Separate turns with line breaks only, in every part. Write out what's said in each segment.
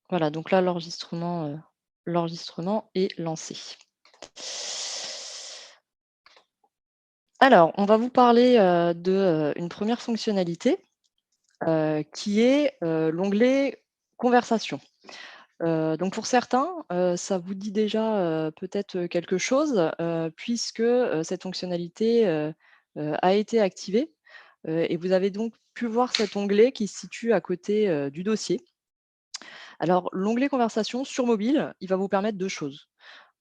Voilà, donc là, l'enregistrement est lancé. Alors, on va vous parler, une première fonctionnalité, qui est, l'onglet conversation. Donc pour certains, ça vous dit déjà, peut-être, quelque chose, puisque, cette fonctionnalité, a été activée, et vous avez donc pu voir cet onglet qui se situe à côté, du dossier. Alors l'onglet conversation sur mobile, il va vous permettre 2 choses.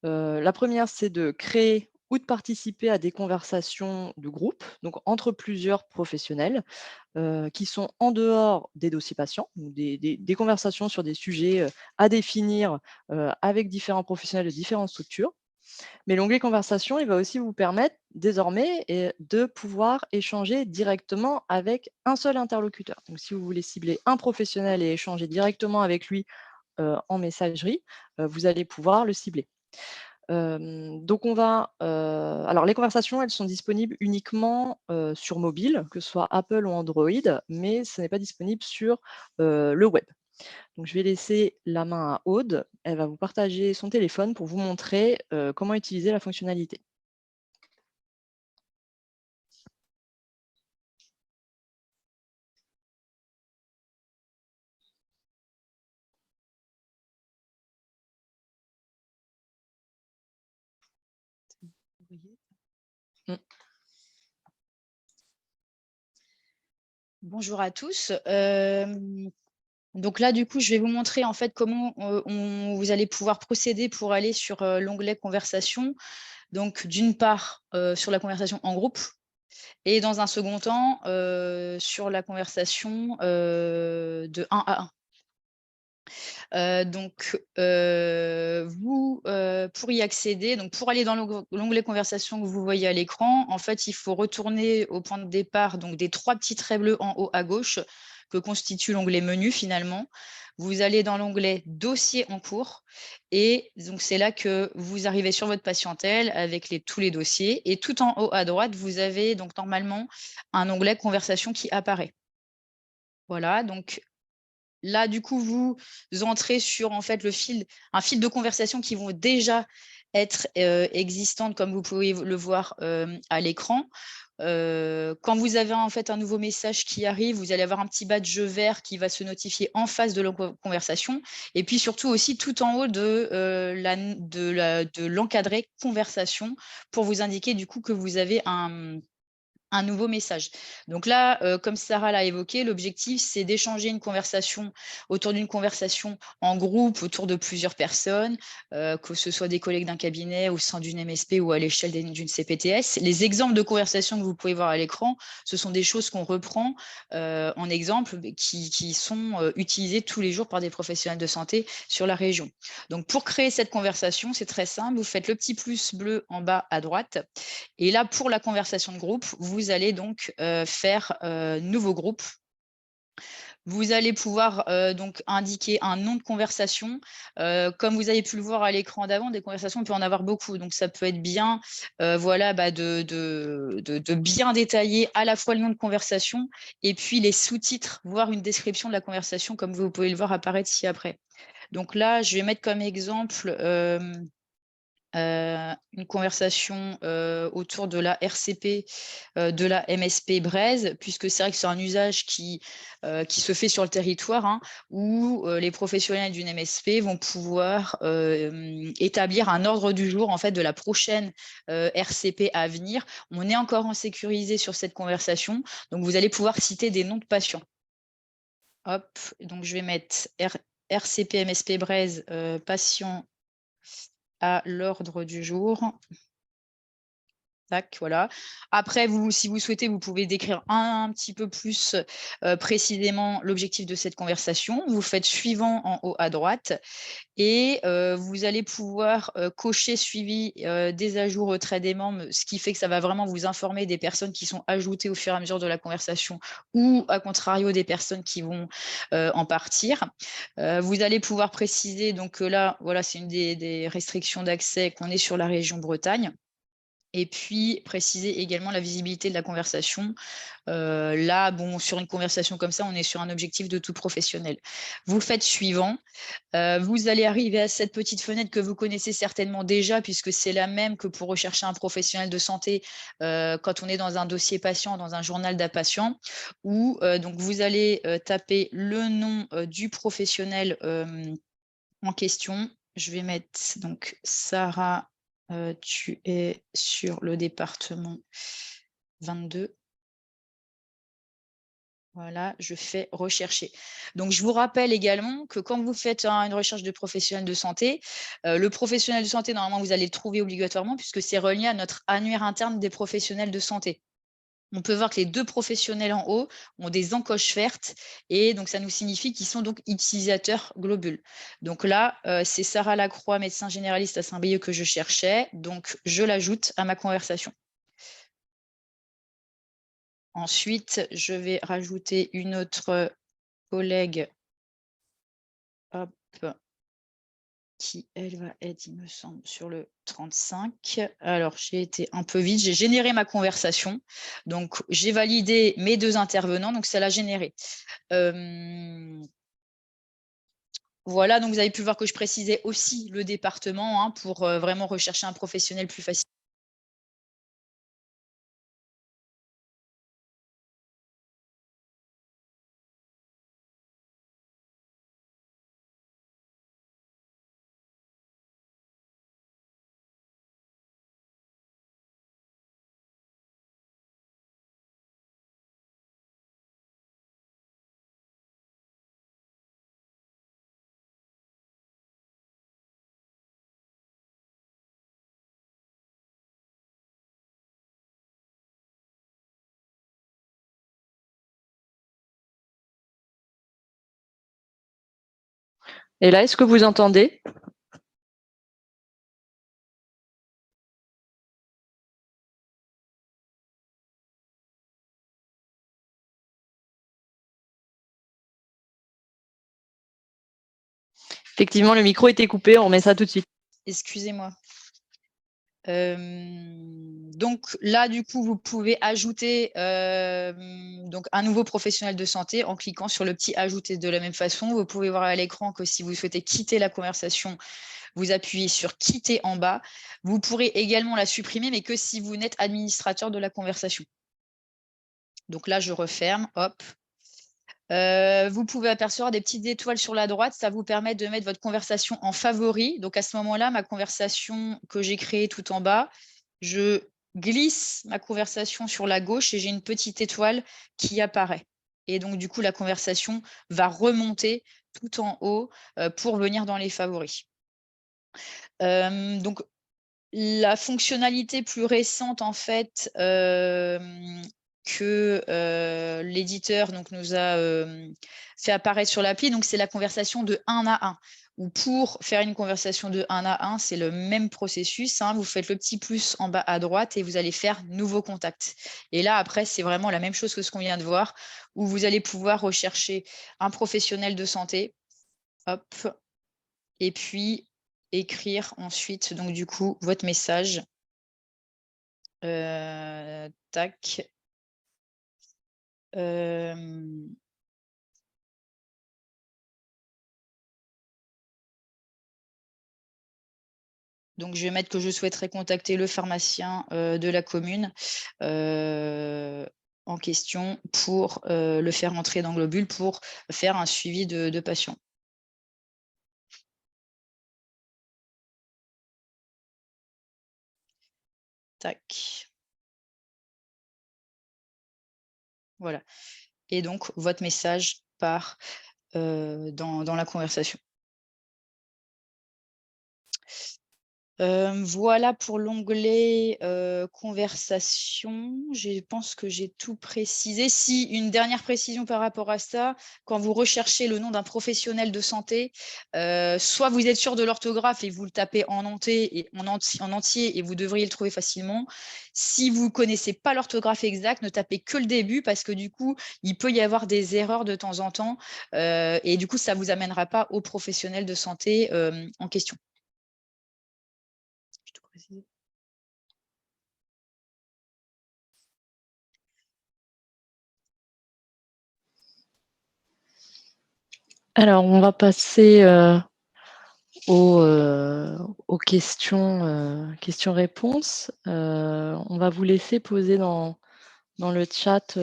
La première, c'est de créer ou de participer à des conversations de groupe, donc entre plusieurs professionnels, qui sont en dehors des dossiers patients, ou des conversations sur des sujets, à définir, avec différents professionnels de différentes structures. Mais l'onglet conversation, il va aussi vous permettre désormais de pouvoir échanger directement avec un seul interlocuteur. Donc si vous voulez cibler un professionnel et échanger directement avec lui, en messagerie, vous allez pouvoir le cibler. Donc on va, alors les conversations, elles sont disponibles uniquement, sur mobile, que ce soit Apple ou Android, mais ce n'est pas disponible sur, le web. Donc je vais laisser la main à Aude. Elle va vous partager son téléphone pour vous montrer, comment utiliser la fonctionnalité. Vous voyez? Mmh.
Bonjour à tous. Donc là, du coup, je vais vous montrer en fait comment vous allez pouvoir procéder pour aller sur l'onglet conversation. Donc, d'une part, sur la conversation en groupe et dans un second temps, sur la conversation de 1 à 1. Pour y accéder, donc pour aller dans l'onglet conversation que vous voyez à l'écran, en fait, il faut retourner au point de départ, donc des 3 petits traits bleus en haut à gauche que constitue l'onglet menu finalement. Vous allez dans l'onglet dossier en cours et donc c'est là que vous arrivez sur votre patientèle avec tous les dossiers et tout en haut à droite, vous avez donc normalement un onglet conversation qui apparaît. Voilà, donc là, du coup, vous entrez sur en fait un fil de conversation qui vont déjà être existantes, comme vous pouvez le voir à l'écran. Quand vous avez en fait un nouveau message qui arrive, vous allez avoir un petit badge vert qui va se notifier en face de la conversation. Et puis surtout aussi tout en haut de l'encadré conversation pour vous indiquer du coup que vous avez un nouveau message. Donc là, comme Sarah l'a évoqué, l'objectif, c'est d'échanger une conversation autour d'une conversation en groupe, autour de plusieurs personnes, que ce soit des collègues d'un cabinet, au sein d'une MSP ou à l'échelle d'une CPTS. Les exemples de conversations que vous pouvez voir à l'écran, ce sont des choses qu'on reprend en exemple, qui sont utilisées tous les jours par des professionnels de santé sur la région. Donc pour créer cette conversation, c'est très simple, vous faites le petit plus bleu en bas à droite et là, pour la conversation de groupe, vous allez donc faire nouveau groupe. Vous allez pouvoir donc indiquer un nom de conversation. Comme vous avez pu le voir à l'écran d'avant, des conversations, on peut en avoir beaucoup. Donc, ça peut être bien voilà, de bien détailler à la fois le nom de conversation et puis les sous-titres, voire une description de la conversation, comme vous pouvez le voir apparaître ci-après. Donc là, je vais mettre comme exemple une conversation autour de la RCP de la MSP Braise, puisque c'est vrai que c'est un usage qui se fait sur le territoire, hein, où les professionnels d'une MSP vont pouvoir établir un ordre du jour en fait, de la prochaine RCP à venir. On est encore en sécurisé sur cette conversation, donc vous allez pouvoir citer des noms de patients. Hop, donc je vais mettre RCP MSP Braise, patient à l'ordre du jour. Tac, voilà. Après, si vous souhaitez, vous pouvez décrire un petit peu plus précisément l'objectif de cette conversation. Vous faites suivant en haut à droite et vous allez pouvoir cocher suivi des ajouts, retraits des membres, ce qui fait que ça va vraiment vous informer des personnes qui sont ajoutées au fur et à mesure de la conversation ou, à contrario, des personnes qui vont en partir. Vous allez pouvoir préciser, donc là, voilà, c'est une des restrictions d'accès qu'on est sur la région Bretagne. Et puis, préciser également la visibilité de la conversation. Là, bon, sur une conversation comme ça, on est sur un objectif de tout professionnel. Vous faites suivant. Vous allez arriver à cette petite fenêtre que vous connaissez certainement déjà, puisque c'est la même que pour rechercher un professionnel de santé quand on est dans un dossier patient, dans un journal d'un patient, où donc vous allez taper le nom du professionnel en question. Je vais mettre donc Sarah, tu es sur le département 22. Voilà, je fais rechercher. Donc, je vous rappelle également que quand vous faites une recherche de professionnel de santé, le professionnel de santé, normalement, vous allez le trouver obligatoirement puisque c'est relié à notre annuaire interne des professionnels de santé. On peut voir que les 2 professionnels en haut ont des encoches vertes et donc ça nous signifie qu'ils sont donc utilisateurs globules. Donc là, c'est Sarah Lacroix, médecin généraliste à Saint-Brieuc que je cherchais, donc je l'ajoute à ma conversation. Ensuite, je vais rajouter une autre collègue, hop, qui elle va être, il me semble, sur le 35. Alors, j'ai été un peu vite, j'ai généré ma conversation. Donc, j'ai validé mes 2 intervenants, donc ça l'a généré. Voilà, donc vous avez pu voir que je précisais aussi le département hein, pour vraiment rechercher un professionnel plus facile.
Et là, est-ce que vous entendez? Effectivement, le micro était coupé, on remet ça tout de suite.
Excusez-moi. Donc là, du coup, vous pouvez ajouter donc un nouveau professionnel de santé en cliquant sur le petit ajouter. De la même façon, vous pouvez voir à l'écran que si vous souhaitez quitter la conversation, vous appuyez sur quitter en bas. Vous pourrez également la supprimer, mais que si vous n'êtes administrateur de la conversation. Donc là, je referme, hop. Vous pouvez apercevoir des petites étoiles sur la droite, ça vous permet de mettre votre conversation en favori. Donc à ce moment-là, ma conversation que j'ai créée tout en bas, je glisse ma conversation sur la gauche et j'ai une petite étoile qui apparaît. Et donc du coup, la conversation va remonter tout en haut pour venir dans les favoris. Donc la fonctionnalité plus récente en fait, que l'éditeur nous a fait apparaître sur l'appli, donc c'est la conversation de 1 à 1. Ou pour faire une conversation de 1 à 1, c'est le même processus. Hein, vous faites le petit plus en bas à droite et vous allez faire nouveau contact. Et là, après, c'est vraiment la même chose que ce qu'on vient de voir, où vous allez pouvoir rechercher un professionnel de santé. Hop. Et puis écrire ensuite, donc du coup, votre message. Tac. Donc, je vais mettre que je souhaiterais contacter le pharmacien de la commune en question pour le faire entrer dans Globule pour faire un suivi de patient. Tac. Voilà. Et donc, votre message part dans la conversation. Voilà pour l'onglet conversation. Je pense que j'ai tout précisé. Si, une dernière précision par rapport à ça, quand vous recherchez le nom d'un professionnel de santé, soit vous êtes sûr de l'orthographe et vous le tapez en entier et vous devriez le trouver facilement. Si vous ne connaissez pas l'orthographe exacte, ne tapez que le début parce que du coup, il peut y avoir des erreurs de temps en temps et du coup, ça ne vous amènera pas au professionnel de santé en question.
Alors, on va passer aux questions-réponses. On va vous laisser poser dans le chat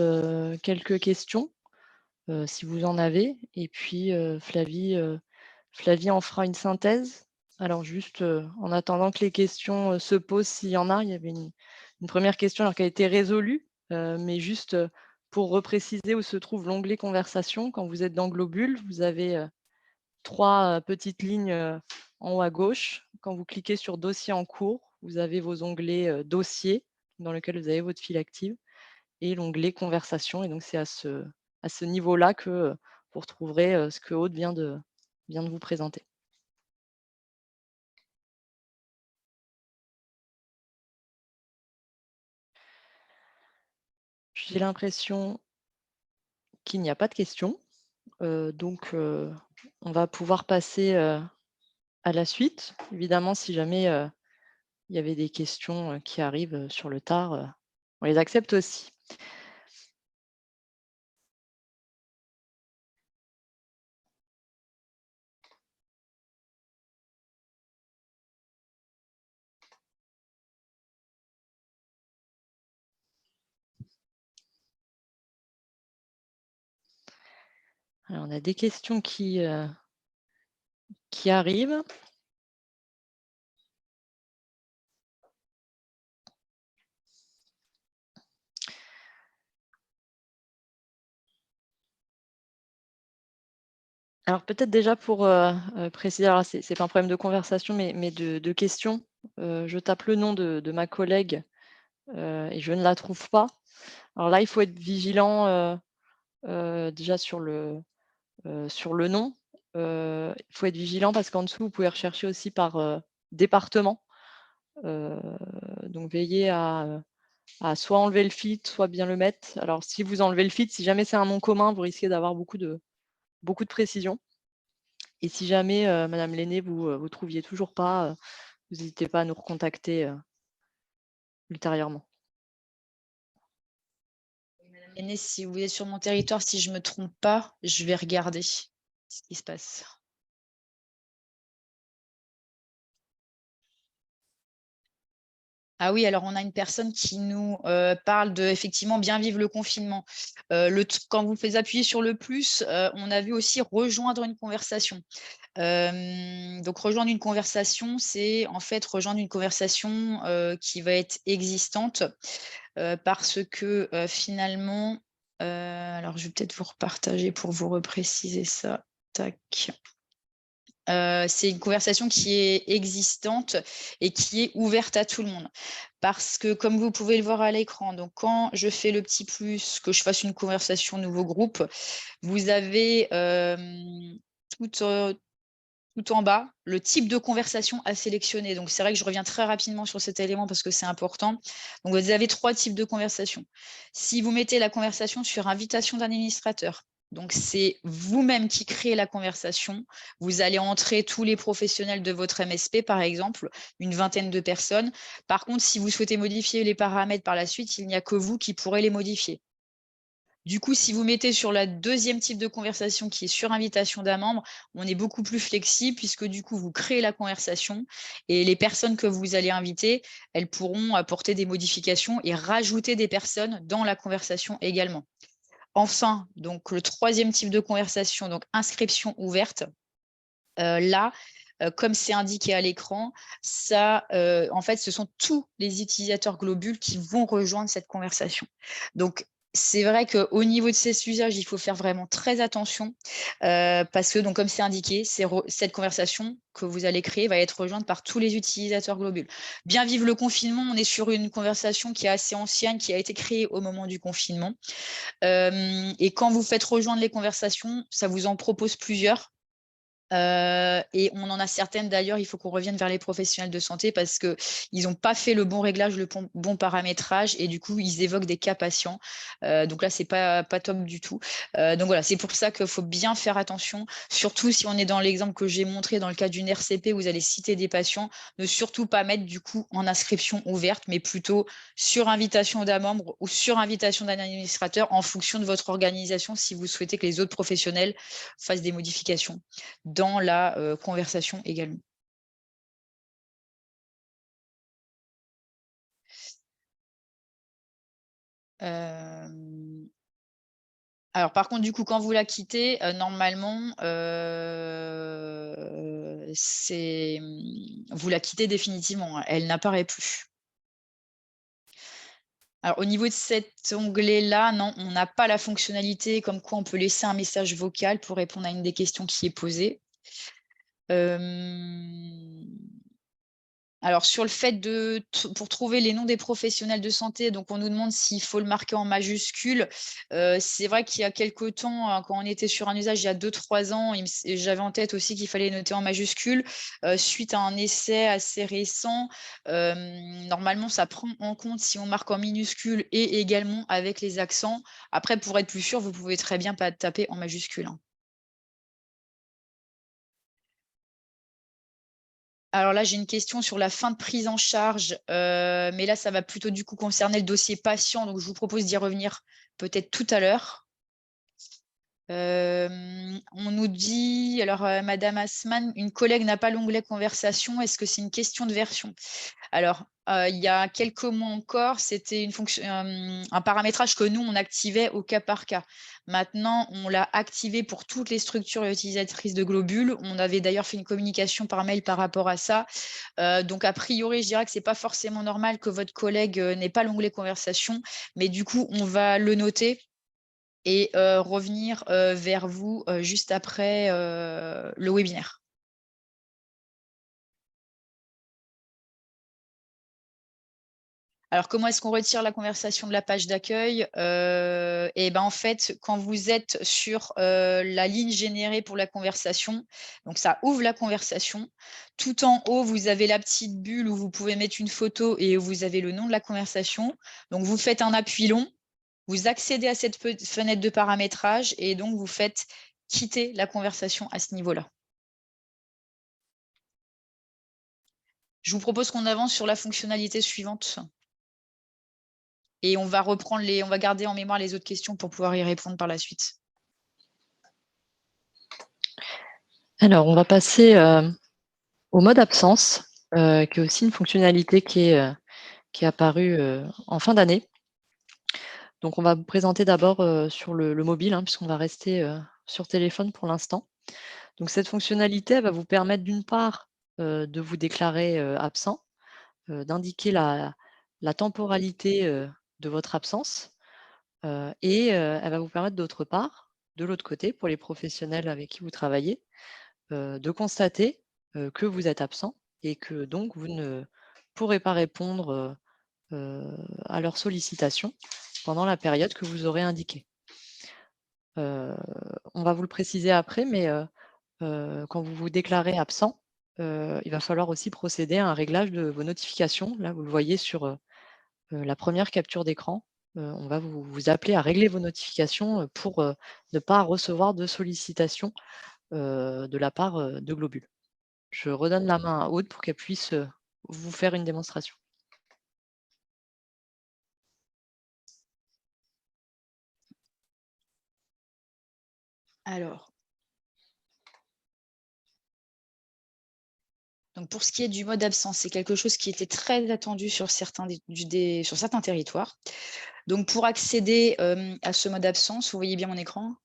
quelques questions, si vous en avez. Et puis, Flavie en fera une synthèse. Alors, juste en attendant que les questions se posent, s'il y en a, il y avait une première question alors qui a été résolue, mais juste pour repréciser où se trouve l'onglet conversation. Quand vous êtes dans Globule, vous avez 3 petites lignes en haut à gauche. Quand vous cliquez sur dossier en cours, vous avez vos onglets dossier dans lequel vous avez votre file active et l'onglet conversation. Et donc, c'est à ce niveau-là que vous retrouverez ce que Aude vient de vous présenter. J'ai l'impression qu'il n'y a pas de questions. Donc, on va pouvoir passer à la suite. Évidemment, si jamais il y avait des questions qui arrivent sur le tard, on les accepte aussi. Alors, on a des questions qui arrivent. Alors peut-être déjà pour préciser, alors c'est pas un problème de conversation, mais de questions. Je tape le nom de ma collègue et je ne la trouve pas. Alors là, il faut être vigilant déjà sur le nom. Il faut être vigilant parce qu'en dessous, vous pouvez rechercher aussi par département. Donc veillez à soit enlever le feed, soit bien le mettre. Alors si vous enlevez le feed, si jamais c'est un nom commun, vous risquez d'avoir beaucoup de précision. Et si jamais, madame Lenné, vous trouviez toujours pas, vous n'hésitez pas à nous recontacter ultérieurement.
Madame Lenné, si vous êtes sur mon territoire, si je ne me trompe pas, je vais regarder ce qui se passe. Ah oui, alors on a une personne qui nous parle de effectivement bien vivre le confinement. Quand vous faites appuyer sur le plus, on a vu aussi rejoindre une conversation. Donc rejoindre une conversation, c'est en fait rejoindre une conversation qui va être existante parce que finalement, alors je vais peut-être vous repartager pour vous repréciser ça. Tac. C'est une conversation qui est existante et qui est ouverte à tout le monde. Parce que comme vous pouvez le voir à l'écran, donc quand je fais le petit plus, que je fasse une conversation nouveau groupe, vous avez tout en bas le type de conversation à sélectionner. Donc c'est vrai que je reviens très rapidement sur cet élément parce que c'est important. Donc vous avez 3 types de conversations. Si vous mettez la conversation sur invitation d'administrateur, donc c'est vous-même qui créez la conversation. Vous allez entrer tous les professionnels de votre MSP, par exemple, une vingtaine de personnes. Par contre, si vous souhaitez modifier les paramètres par la suite, il n'y a que vous qui pourrez les modifier. Du coup, si vous mettez sur la deuxième type de conversation qui est sur invitation d'un membre, on est beaucoup plus flexible puisque du coup, vous créez la conversation et les personnes que vous allez inviter, elles pourront apporter des modifications et rajouter des personnes dans la conversation également. Enfin, donc le troisième type de conversation, donc inscription ouverte. Là, comme c'est indiqué à l'écran, ça, en fait, ce sont tous les utilisateurs Globule qui vont rejoindre cette conversation. Donc, c'est vrai qu'au niveau de ces usages, il faut faire vraiment très attention parce que, donc, comme c'est indiqué, cette conversation que vous allez créer va être rejointe par tous les utilisateurs Globule. Bien vivre le confinement, on est sur une conversation qui est assez ancienne, qui a été créée au moment du confinement. Et quand vous faites rejoindre les conversations, ça vous en propose plusieurs. Et on en a certaines d'ailleurs, il faut qu'on revienne vers les professionnels de santé parce qu'ils n'ont pas fait le bon réglage, le bon paramétrage et du coup, ils évoquent des cas patients. Donc là, c'est pas top du tout. Donc voilà, c'est pour ça qu'il faut bien faire attention, surtout si on est dans l'exemple que j'ai montré dans le cas d'une RCP, où vous allez citer des patients, ne surtout pas mettre du coup en inscription ouverte, mais plutôt sur invitation d'un membre ou sur invitation d'un administrateur en fonction de votre organisation si vous souhaitez que les autres professionnels fassent des modifications dans la conversation également. Alors par contre, du coup, quand vous la quittez, normalement, vous la quittez définitivement, hein, elle n'apparaît plus. Alors au niveau de cet onglet-là, non, on n'a pas la fonctionnalité comme quoi on peut laisser un message vocal pour répondre à une des questions qui est posée. Alors sur le fait pour trouver les noms des professionnels de santé, donc on nous demande s'il faut le marquer en majuscule. C'est vrai qu'il y a quelque temps, hein, quand on était sur un usage il y a 2-3 ans, j'avais en tête aussi qu'il fallait noter en majuscule. Suite à un essai assez récent, normalement ça prend en compte si on marque en minuscule et également avec les accents. Après, pour être plus sûr, vous pouvez très bien pas taper en majuscule, hein. Alors là, j'ai une question sur la fin de prise en charge, mais là, ça va plutôt du coup concerner le dossier patient, donc je vous propose d'y revenir peut-être tout à l'heure. On nous dit, alors Madame Assmann, une collègue n'a pas l'onglet conversation, est-ce que c'est une question de version? Alors, il y a quelques mois encore, c'était un paramétrage que nous, on activait au cas par cas. Maintenant, on l'a activé pour toutes les structures utilisatrices de globules. On avait d'ailleurs fait une communication par mail par rapport à ça. Donc, a priori, je dirais que ce n'est pas forcément normal que votre collègue n'ait pas l'onglet conversation, mais du coup, on va le noter et revenir vers vous juste après le webinaire. Alors, comment est-ce qu'on retire la conversation de la page d'accueil? Et ben, en fait, quand vous êtes sur la ligne générée pour la conversation, donc ça ouvre la conversation. Tout en haut, vous avez la petite bulle où vous pouvez mettre une photo et où vous avez le nom de la conversation. Donc, vous faites un appui long, vous accédez à cette fenêtre de paramétrage et donc vous faites quitter la conversation à ce niveau-là. Je vous propose qu'on avance sur la fonctionnalité suivante. Et on va garder en mémoire les autres questions pour pouvoir y répondre par la suite.
Alors, on va passer au mode absence, qui est aussi une fonctionnalité qui est apparue en fin d'année. Donc, on va vous présenter d'abord sur le mobile, hein, puisqu'on va rester sur téléphone pour l'instant. Donc, cette fonctionnalité, elle va vous permettre d'une part de vous déclarer absent, d'indiquer la temporalité de votre absence et elle va vous permettre d'autre part, de l'autre côté, pour les professionnels avec qui vous travaillez, de constater que vous êtes absent et que donc vous ne pourrez pas répondre à leurs sollicitations pendant la période que vous aurez indiquée. On va vous le préciser après, mais quand vous vous déclarez absent, il va falloir aussi procéder à un réglage de vos notifications. Là, vous le voyez sur la première capture d'écran. On va vous appeler à régler vos notifications pour ne pas recevoir de sollicitations de la part de Globule. Je redonne la main à Aude pour qu'elle puisse vous faire une démonstration.
Alors, donc pour ce qui est du mode absence, c'est quelque chose qui était très attendu sur certains territoires. Donc pour accéder à ce mode absence, vous voyez bien mon écran?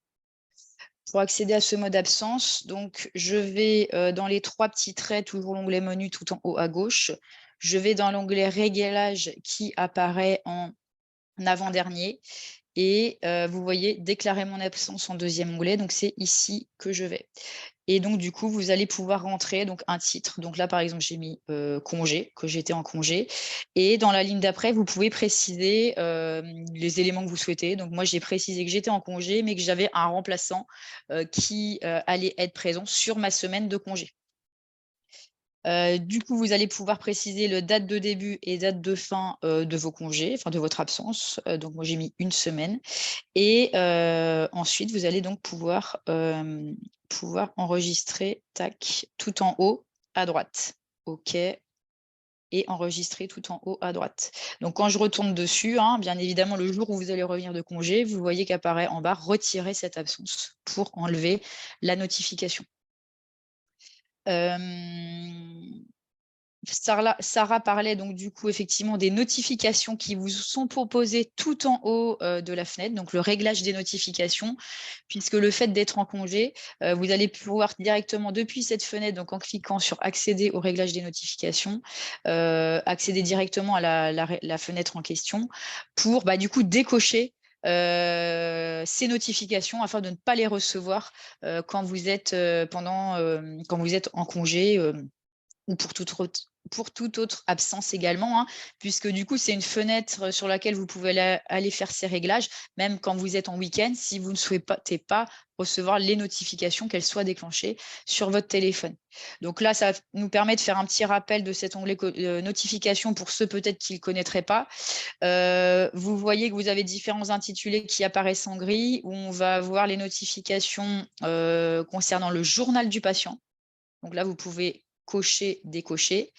Pour accéder à ce mode absence, donc je vais dans les 3 petits traits, toujours l'onglet menu tout en haut à gauche. Je vais dans l'onglet réglage qui apparaît en avant-dernier Et vous voyez déclarer mon absence en deuxième onglet, donc c'est ici que je vais. Et donc du coup, vous allez pouvoir rentrer donc un titre. Donc là, par exemple, j'ai mis congé, que j'étais en congé. Et dans la ligne d'après, vous pouvez préciser les éléments que vous souhaitez. Donc moi, j'ai précisé que j'étais en congé, mais que j'avais un remplaçant qui allait être présent sur ma semaine de congé. Du coup, vous allez pouvoir préciser le date de début et date de fin de vos congés, enfin de votre absence. Donc moi, j'ai mis 1 semaine. Et ensuite, vous allez donc pouvoir enregistrer, tac, tout en haut à droite. OK. Et enregistrer tout en haut à droite. Donc quand je retourne dessus, hein, bien évidemment, le jour où vous allez revenir de congé, vous voyez qu'apparaît en bas retirer cette absence pour enlever la notification. Sarah parlait donc du coup effectivement des notifications qui vous sont proposées tout en haut de la fenêtre, donc le réglage des notifications, puisque le fait d'être en congé, vous allez pouvoir directement depuis cette fenêtre, donc en cliquant sur accéder au réglage des notifications, accéder directement à la fenêtre en question pour du coup décocher ces notifications afin de ne pas les recevoir quand vous êtes quand vous êtes en congé ou pour toute autre absence également, hein, puisque du coup, c'est une fenêtre sur laquelle vous pouvez aller faire ces réglages, même quand vous êtes en week-end, si vous ne souhaitez pas recevoir les notifications, qu'elles soient déclenchées sur votre téléphone. Donc là, ça nous permet de faire un petit rappel de cet onglet notification pour ceux peut-être qui ne le connaîtraient pas. Vous voyez que vous avez différents intitulés qui apparaissent en gris, où on va avoir les notifications concernant le journal du patient. Donc là, vous pouvez cocher, décocher.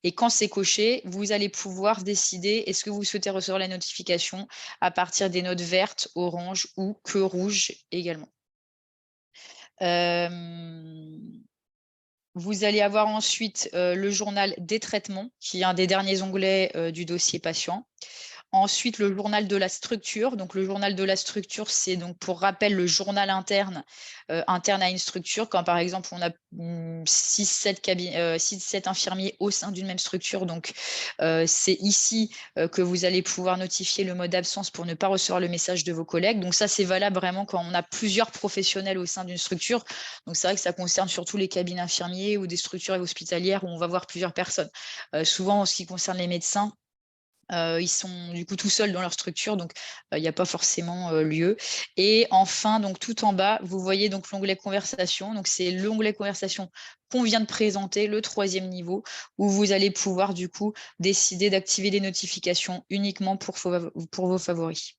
Et quand c'est coché, vous allez pouvoir décider est-ce que vous souhaitez recevoir la notification à partir des notes vertes, orange ou que rouge également. Vous allez avoir ensuite le journal des traitements, qui est un des derniers onglets du dossier patient. Ensuite, le journal de la structure. Donc, le journal de la structure, c'est donc pour rappel le journal interne, interne à une structure. Quand par exemple, on a 6-7 infirmiers au sein d'une même structure. Donc, c'est ici que vous allez pouvoir notifier le mode d'absence pour ne pas recevoir le message de vos collègues. Donc, ça, c'est valable vraiment quand on a plusieurs professionnels au sein d'une structure. Donc, c'est vrai que ça concerne surtout les cabines infirmiers ou des structures hospitalières où on va voir plusieurs personnes. Souvent, en ce qui concerne les médecins, ils sont du coup tout seuls dans leur structure, donc il n'y a pas forcément lieu. Et enfin, donc tout en bas, vous voyez donc l'onglet conversation. Donc c'est l'onglet conversation qu'on vient de présenter, le 3e niveau, où vous allez pouvoir du coup décider d'activer les notifications uniquement pour vos favoris.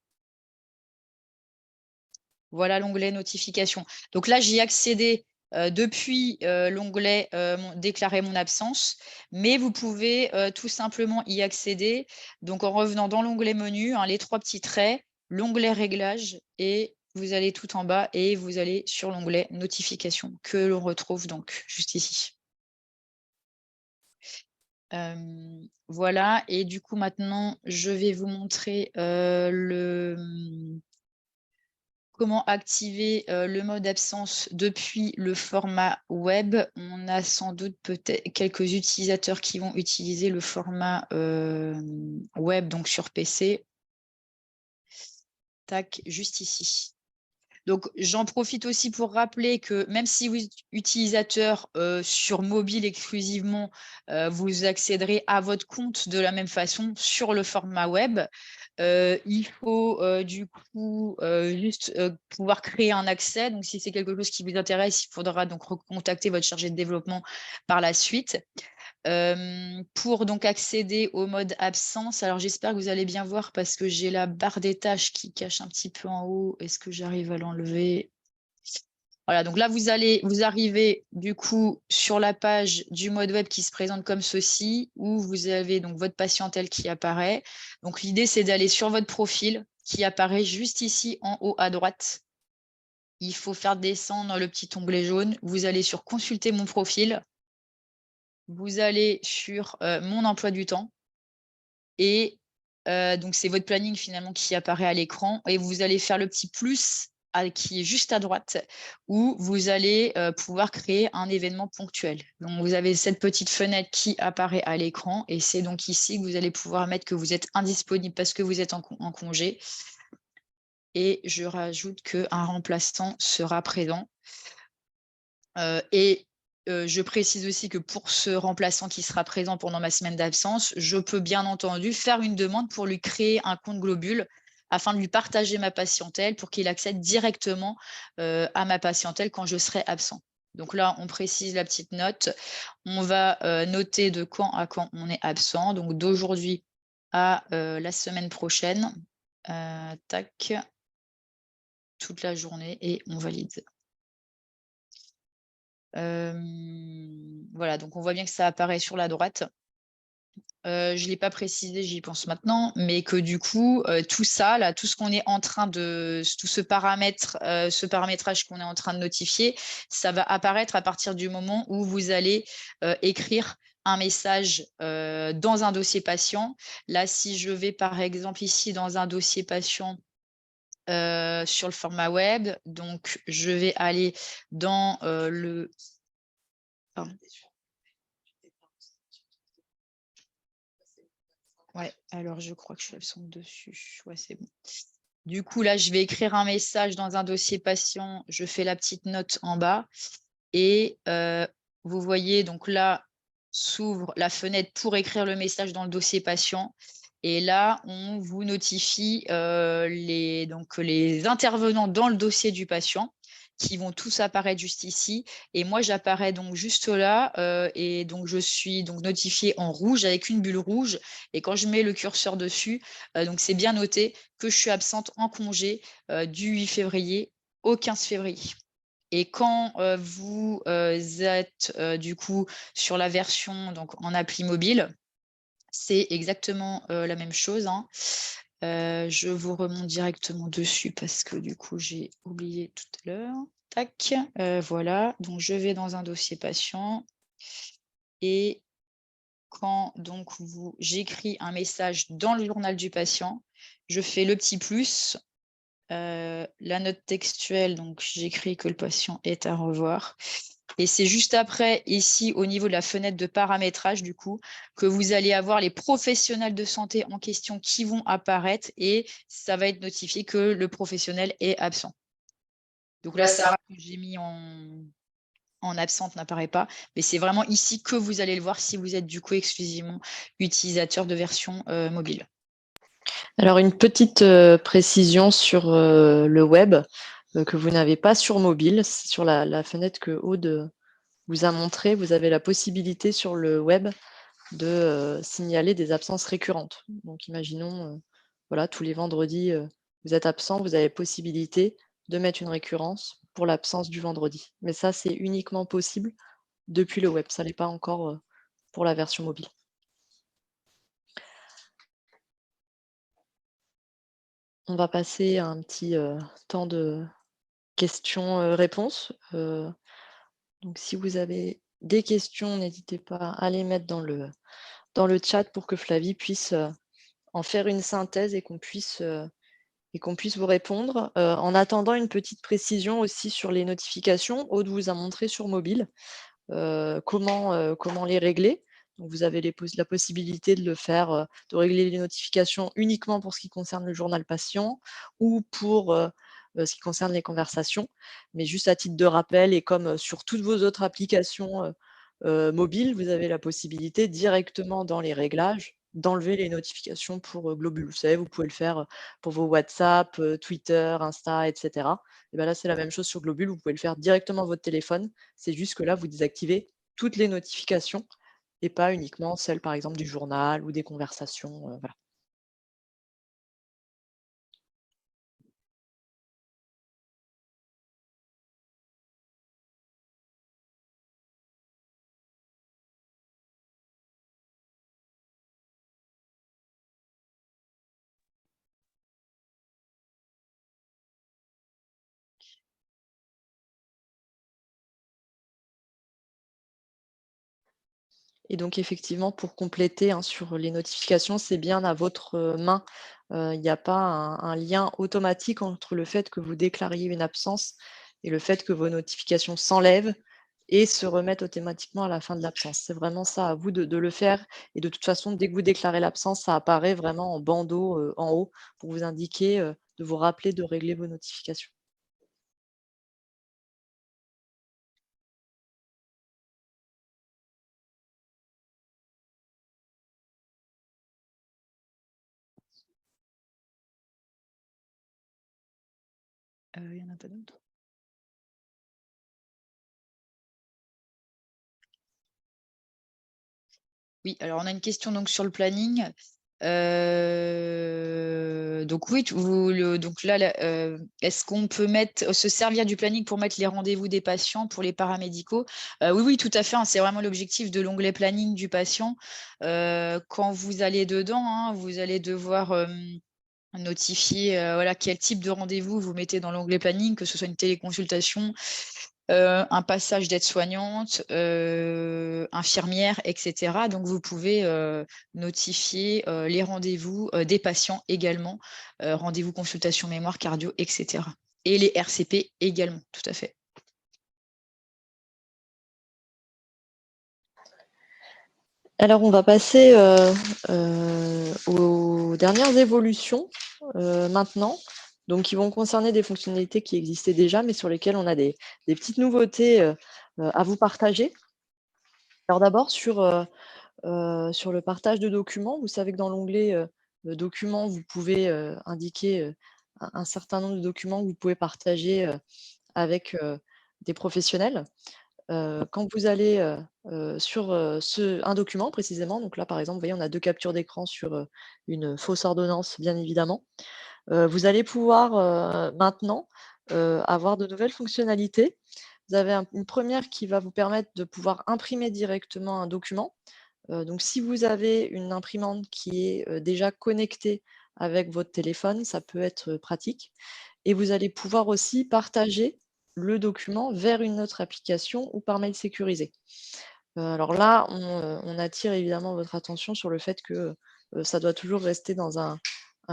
Voilà l'onglet notification. Donc là, j'y ai accédé depuis l'onglet déclarer mon absence, mais vous pouvez tout simplement y accéder. Donc en revenant dans l'onglet menu, hein, les 3 petits traits, l'onglet réglage et vous allez tout en bas et vous allez sur l'onglet notification que l'on retrouve donc juste ici. Voilà, et du coup maintenant je vais vous montrer comment activer le mode absence depuis le format web. On a sans doute peut-être quelques utilisateurs qui vont utiliser le format web, donc sur PC. Tac, juste ici. Donc, j'en profite aussi pour rappeler que même si vous êtes utilisateur sur mobile exclusivement, vous accéderez à votre compte de la même façon sur le format web. Il faut du coup juste pouvoir créer un accès. Donc, si c'est quelque chose qui vous intéresse, il faudra donc recontacter votre chargé de développement par la suite. Pour donc accéder au mode absence, alors j'espère que vous allez bien voir parce que j'ai la barre des tâches qui cache un petit peu en haut. Est-ce que j'arrive à l'enlever? Voilà, donc là, vous arrivez du coup sur la page du mode web qui se présente comme ceci, où vous avez donc votre patientèle qui apparaît. Donc l'idée, c'est d'aller sur votre profil qui apparaît juste ici en haut à droite. Il faut faire descendre le petit onglet jaune. Vous allez sur consulter mon profil. Vous allez sur mon emploi du temps et donc c'est votre planning finalement qui apparaît à l'écran et vous allez faire le petit plus qui est juste à droite où vous allez pouvoir créer un événement ponctuel. Donc vous avez cette petite fenêtre qui apparaît à l'écran et c'est donc ici que vous allez pouvoir mettre que vous êtes indisponible parce que vous êtes en congé. et je rajoute qu'un remplaçant sera présent. Je précise aussi que pour ce remplaçant qui sera présent pendant ma semaine d'absence, je peux bien entendu faire une demande pour lui créer un compte Globule afin de lui partager ma patientèle pour qu'il accède directement à ma patientèle quand je serai absent. Donc là, on précise la petite note. On va noter de quand à quand on est absent. Donc d'aujourd'hui à la semaine prochaine. Tac, toute la journée et on valide. Voilà, donc on voit bien que ça apparaît sur la droite. Je ne l'ai pas précisé, j'y pense maintenant, mais que du coup, tout ça, là, tout ce qu'on est en train de tout ce paramétrage qu'on est en train de notifier, ça va apparaître à partir du moment où vous allez, écrire un message, dans un dossier patient. Là, si je vais, par exemple, ici, dans un dossier patient, sur le format web, donc je vais aller dans, le pardon. Ouais, alors je crois que je suis absente dessus. Ouais, c'est bon. Du coup, là, je vais écrire un message dans un dossier patient. Je fais la petite note en bas et vous voyez, donc là, s'ouvre la fenêtre pour écrire le message dans le dossier patient. Et là, on vous notifie donc, les intervenants dans le dossier du patient qui vont tous apparaître juste ici. Et moi, j'apparais donc juste là et donc je suis donc notifiée en rouge avec une bulle rouge. Et quand je mets le curseur dessus, donc c'est bien noté que je suis absente en congé du 8 février au 15 février. Et quand vous êtes du coup sur la version donc, en appli mobile, c'est exactement la même chose, hein. Je vous remonte directement dessus parce que du coup, j'ai oublié tout à l'heure. Tac, voilà. Donc, je vais dans un dossier patient et quand donc j'écris un message dans le journal du patient, je fais le petit plus, la note textuelle, donc j'écris que le patient est à revoir. Et c'est juste après, ici, au niveau de la fenêtre de paramétrage, du coup, que vous allez avoir les professionnels de santé en question qui vont apparaître et ça va être notifié que le professionnel est absent. Donc là, Sarah, que j'ai mis en absente n'apparaît pas, mais c'est vraiment ici que vous allez le voir si vous êtes du coup exclusivement utilisateur de version mobile.
Alors, une petite précision sur le web que vous n'avez pas sur mobile. Sur la fenêtre que Aude vous a montrée, vous avez la possibilité sur le web de signaler des absences récurrentes. Donc, imaginons, voilà, tous les vendredis, vous êtes absent, vous avez possibilité de mettre une récurrence pour l'absence du vendredi. Mais ça, c'est uniquement possible depuis le web. Ça n'est pas encore pour la version mobile. On va passer à un petit temps de questions-réponses. Donc, si vous avez des questions, n'hésitez pas à les mettre dans le chat pour que Flavie puisse en faire une synthèse et qu'on puisse vous répondre. En attendant, une petite précision aussi sur les notifications. Aude vous a montré sur mobile comment les régler. Donc, vous avez la possibilité de le faire, de régler les notifications uniquement pour ce qui concerne le journal patient ou pour ce qui concerne les conversations. Mais juste à titre de rappel, et comme sur toutes vos autres applications mobiles, vous avez la possibilité directement dans les réglages d'enlever les notifications pour Globule. Vous savez, vous pouvez le faire pour vos WhatsApp, Twitter, Insta, etc. Et bien là, c'est la même chose sur Globule. Vous pouvez le faire directement votre téléphone. C'est juste que là, vous désactivez toutes les notifications et pas uniquement celles, par exemple, du journal ou des conversations. Voilà. Et donc, effectivement, pour compléter sur les notifications, c'est bien à votre main. Il n'y a pas un lien automatique entre le fait que vous déclariez une absence et le fait que vos notifications s'enlèvent et se remettre automatiquement à la fin de l'absence. C'est vraiment ça, à vous de le faire et de toute façon, dès que vous déclarez l'absence, ça apparaît vraiment en bandeau, en haut pour vous indiquer, de vous rappeler de régler vos notifications.
Il y en a pas d'autres? Oui, alors on a une question donc sur le planning. Donc oui, donc là, est-ce qu'on peut se servir du planning pour mettre les rendez-vous des patients pour les paramédicaux? Oui, oui, tout à fait, hein, c'est vraiment l'objectif de l'onglet planning du patient. Quand vous allez dedans, hein, vous allez devoir notifier voilà, quel type de rendez-vous vous mettez dans l'onglet planning, que ce soit une téléconsultation, un passage d'aide-soignante, infirmière, etc. Donc, vous pouvez notifier les rendez-vous des patients également, rendez-vous consultation mémoire, cardio, etc. Et les RCP également, tout à fait.
Alors, on va passer aux dernières évolutions maintenant, donc qui vont concerner des fonctionnalités qui existaient déjà, mais sur lesquelles on a des petites nouveautés à vous partager. Alors d'abord, sur le partage de documents, vous savez que dans l'onglet documents, vous pouvez indiquer un certain nombre de documents que vous pouvez partager avec des professionnels. Quand vous allez sur un document précisément, donc là par exemple, vous voyez, on a 2 captures d'écran sur une fausse ordonnance, bien évidemment. Vous allez pouvoir maintenant avoir de nouvelles fonctionnalités. Vous avez une première qui va vous permettre de pouvoir imprimer directement un document. Donc si vous avez une imprimante qui est déjà connectée avec votre téléphone, ça peut être pratique. Et vous allez pouvoir aussi partager le document vers une autre application ou par mail sécurisé. Alors là, on attire évidemment votre attention sur le fait que ça doit toujours rester dans un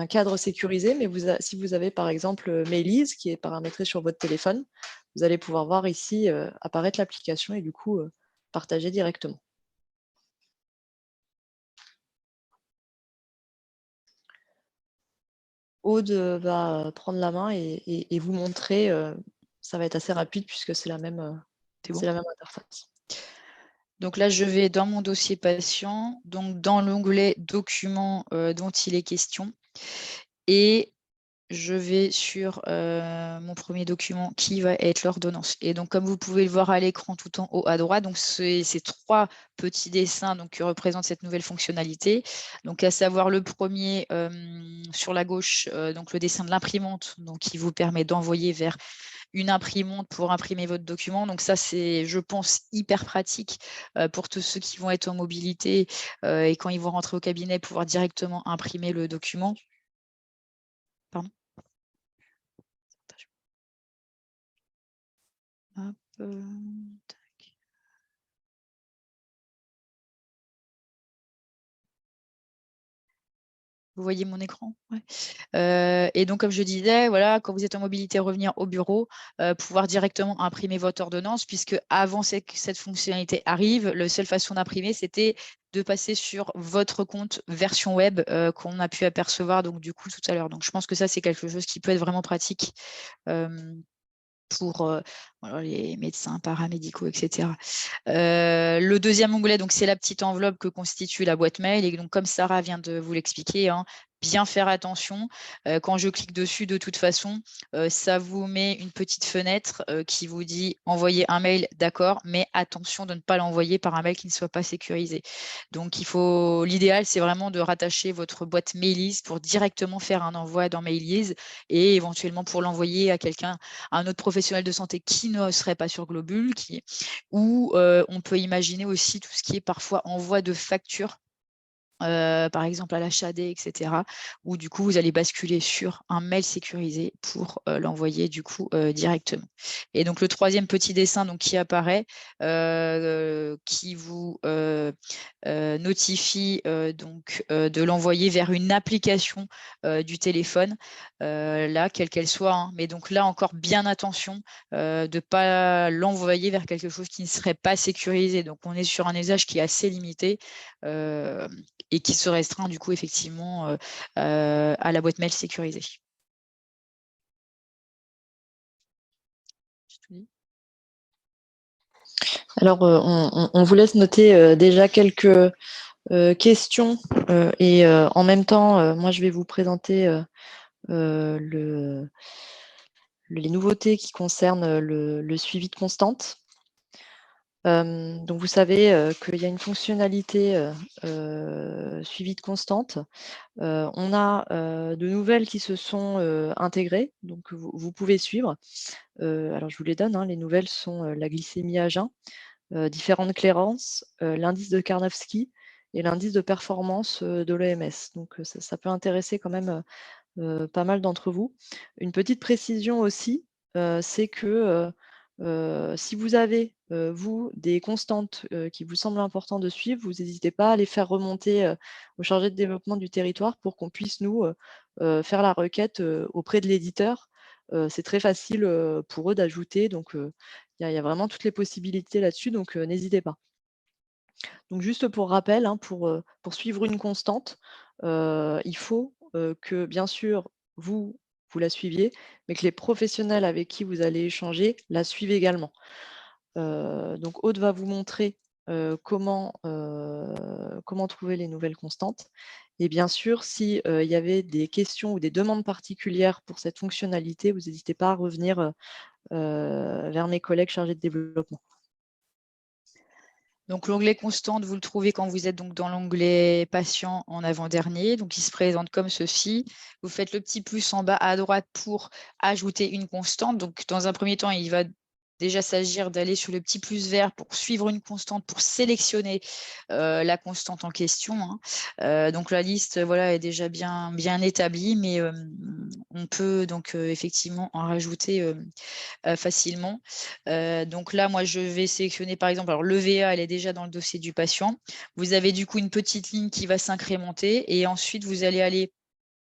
cadre sécurisé, mais si vous avez par exemple Mailiz qui est paramétré sur votre téléphone, vous allez pouvoir voir ici apparaître l'application et du coup partager directement. Aude va prendre la main et vous montrer, ça va être assez rapide puisque c'est la même interface.
Donc là, je vais dans mon dossier patient, donc dans l'onglet documents dont il est question. Et je vais sur mon premier document qui va être l'ordonnance. Et donc, comme vous pouvez le voir à l'écran tout en haut à droite, donc ces 3 petits dessins donc, qui représentent cette nouvelle fonctionnalité. Donc, à savoir le premier sur la gauche, donc le dessin de l'imprimante, donc qui vous permet d'envoyer vers une imprimante pour imprimer votre document. Donc ça, c'est, je pense, hyper pratique pour tous ceux qui vont être en mobilité et quand ils vont rentrer au cabinet, pouvoir directement imprimer le document. Pardon. Hop, tac. Vous voyez mon écran? Ouais. Et donc, comme je disais, voilà, quand vous êtes en mobilité, revenir au bureau, pouvoir directement imprimer votre ordonnance, puisque avant que cette fonctionnalité arrive, la seule façon d'imprimer, c'était de passer sur votre compte version web qu'on a pu apercevoir donc, du coup tout à l'heure. Donc, je pense que ça, c'est quelque chose qui peut être vraiment pratique pour voilà, les médecins, paramédicaux, etc. Le deuxième onglet, donc c'est la petite enveloppe que constitue la boîte mail. Et donc, comme Sarah vient de vous l'expliquer, hein, bien faire attention. Quand je clique dessus, de toute façon, ça vous met une petite fenêtre qui vous dit envoyer un mail, d'accord, mais attention de ne pas l'envoyer par un mail qui ne soit pas sécurisé. Donc, l'idéal, c'est vraiment de rattacher votre boîte Mailiz pour directement faire un envoi dans Mailiz et éventuellement pour l'envoyer à quelqu'un, à un autre professionnel de santé qui ne serait pas sur Globule, ou on peut imaginer aussi tout ce qui est parfois envoi de factures par exemple à l'achat des, etc., où du coup, vous allez basculer sur un mail sécurisé pour l'envoyer du coup directement. Et donc, le troisième petit dessin donc, qui apparaît, qui vous notifie donc, de l'envoyer vers une application du téléphone, là, quelle qu'elle soit. Hein. Mais donc là, encore bien attention de ne pas l'envoyer vers quelque chose qui ne serait pas sécurisé. Donc, on est sur un usage qui est assez limité et qui se restreint du coup effectivement à la boîte mail sécurisée.
Alors, on vous laisse noter déjà quelques questions et en même temps, moi, je vais vous présenter les nouveautés qui concernent le suivi de constante. Donc, vous savez qu'il y a une fonctionnalité suivi de constante. On a de nouvelles qui se sont intégrées, donc vous pouvez suivre. Alors, je vous les donne. Hein, les nouvelles sont la glycémie à jeun, différentes clairances, l'indice de Karnofsky et l'indice de performance de l'OMS. Donc, ça peut intéresser quand même pas mal d'entre vous. Une petite précision aussi, c'est que si vous avez, vous, des constantes qui vous semblent importantes de suivre, vous n'hésitez pas à les faire remonter au chargé de développement du territoire pour qu'on puisse, nous, faire la requête auprès de l'éditeur. C'est très facile pour eux d'ajouter, donc il y a vraiment toutes les possibilités là-dessus, donc n'hésitez pas. Donc juste pour rappel, hein, pour suivre une constante, il faut que bien sûr vous la suiviez, mais que les professionnels avec qui vous allez échanger la suivent également. Donc Aude va vous montrer comment trouver les nouvelles constantes. Et bien sûr, si il y avait des questions ou des demandes particulières pour cette fonctionnalité, vous n'hésitez pas à revenir vers mes collègues chargés de développement.
Donc, l'onglet constante, vous le trouvez quand vous êtes donc dans l'onglet patient en avant-dernier. Donc, il se présente comme ceci. Vous faites le petit plus en bas à droite pour ajouter une constante. Donc, dans un premier temps, il va déjà s'agir d'aller sur le petit plus vert pour suivre une constante, pour sélectionner la constante en question. Hein. Donc, la liste voilà, est déjà bien établie, mais on peut donc effectivement en rajouter facilement. Donc là, moi, je vais sélectionner par exemple, alors l'EVA, elle est déjà dans le dossier du patient. Vous avez du coup une petite ligne qui va s'incrémenter et ensuite, vous allez aller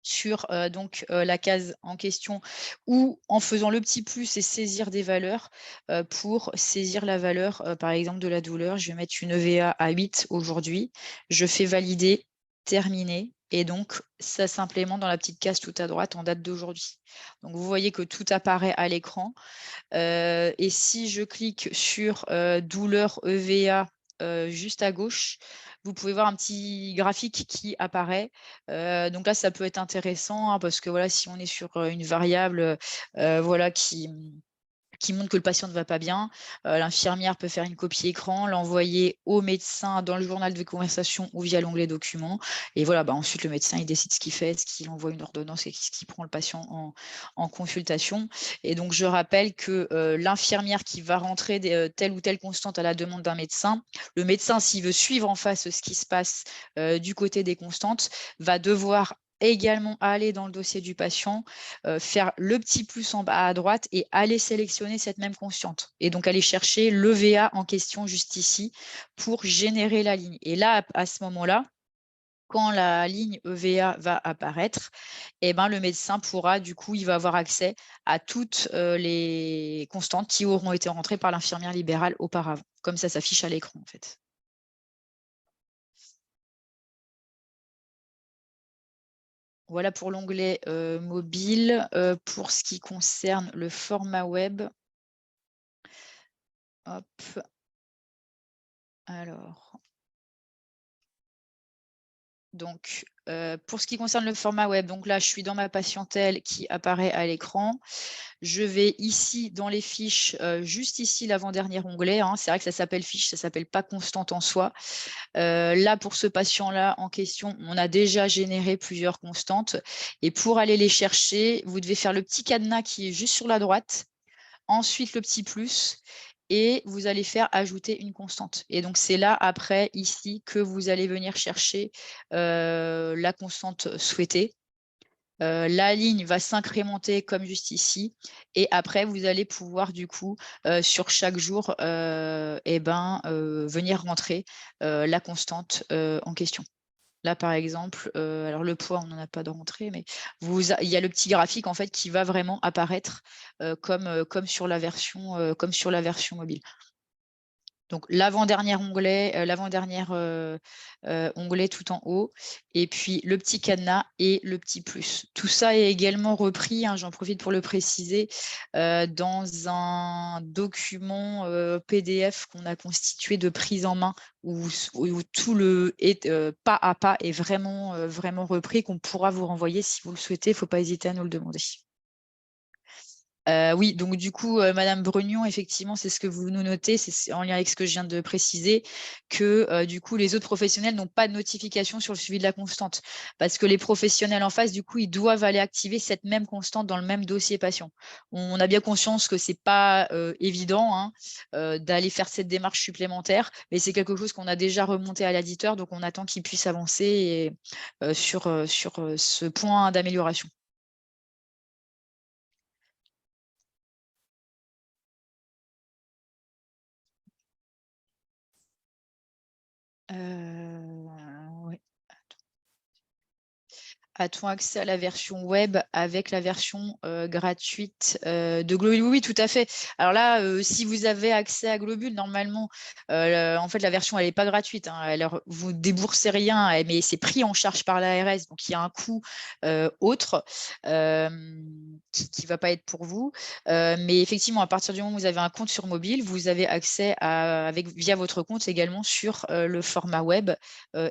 sur la case en question ou en faisant le petit plus et saisir des valeurs pour saisir la valeur, par exemple, de la douleur. Je vais mettre une EVA à 8 aujourd'hui. Je fais valider, terminer. Et donc, ça s'implémente dans la petite case tout à droite en date d'aujourd'hui. Donc, vous voyez que tout apparaît à l'écran. Et si je clique sur douleur EVA juste à gauche, vous pouvez voir un petit graphique qui apparaît. Donc là, ça peut être intéressant hein, parce que voilà, si on est sur une variable voilà, qui montre que le patient ne va pas bien. L'infirmière peut faire une copie écran, l'envoyer au médecin dans le journal de conversation ou via l'onglet documents. Et voilà, ensuite, le médecin, il décide ce qu'il fait, est-ce qu'il envoie une ordonnance et ce qu'il prend le patient en consultation. Et donc, je rappelle que l'infirmière qui va rentrer telle ou telle constante à la demande d'un médecin, le médecin, s'il veut suivre en face ce qui se passe du côté des constantes, va devoir également aller dans le dossier du patient, faire le petit plus en bas à droite et aller sélectionner cette même constante. Et donc, aller chercher l'EVA en question juste ici pour générer la ligne. Et là, à ce moment-là, quand la ligne EVA va apparaître, le médecin pourra, du coup, il va avoir accès à toutes les constantes qui auront été rentrées par l'infirmière libérale auparavant. Comme ça s'affiche à l'écran, en fait. Voilà pour l'onglet mobile. Pour ce qui concerne le format web, hop. Alors, donc, pour ce qui concerne le format web, donc là, je suis dans ma patientèle qui apparaît à l'écran. Je vais ici dans les fiches, juste ici, l'avant-dernier onglet. Hein. C'est vrai que ça s'appelle fiche, ça ne s'appelle pas constante en soi. Là, pour ce patient-là en question, on a déjà généré plusieurs constantes. Et pour aller les chercher, vous devez faire le petit cadenas qui est juste sur la droite. Ensuite, le petit plus. et vous allez faire ajouter une constante. Et donc, c'est là, après, ici, que vous allez venir chercher la constante souhaitée. La ligne va s'incrémenter comme juste ici. Et après, vous allez pouvoir, du coup, sur chaque jour, venir rentrer la constante en question. Là, par exemple, alors le poids, on n'en a pas de rentrée, mais il y a le petit graphique en fait qui va vraiment apparaître comme sur la version mobile. Donc l'avant-dernier onglet, onglet tout en haut, et puis le petit cadenas et le petit plus. Tout ça est également repris, hein, j'en profite pour le préciser, dans un document PDF qu'on a constitué de prise en main, où tout le pas à pas est vraiment repris, qu'on pourra vous renvoyer si vous le souhaitez. Il ne faut pas hésiter à nous le demander. Oui, donc du coup, Madame Brugnon, effectivement, c'est ce que vous nous notez, c'est en lien avec ce que je viens de préciser, que du coup, les autres professionnels n'ont pas de notification sur le suivi de la constante. Parce que les professionnels en face, du coup, ils doivent aller activer cette même constante dans le même dossier patient. On a bien conscience que ce n'est pas évident, hein, d'aller faire cette démarche supplémentaire, mais c'est quelque chose qu'on a déjà remonté à l'éditeur, donc on attend qu'il puisse avancer sur ce point d'amélioration. Oui. A-t-on accès à la version web avec la version gratuite de Globule? Oui, tout à fait. Alors là, si vous avez accès à Globule, normalement, en fait, la version, elle n'est pas gratuite, hein. Vous ne déboursez rien, mais c'est pris en charge par l'ARS. Donc, il y a un coût autre qui ne va pas être pour vous. Mais effectivement, à partir du moment où vous avez un compte sur mobile, vous avez accès via votre compte également sur le format web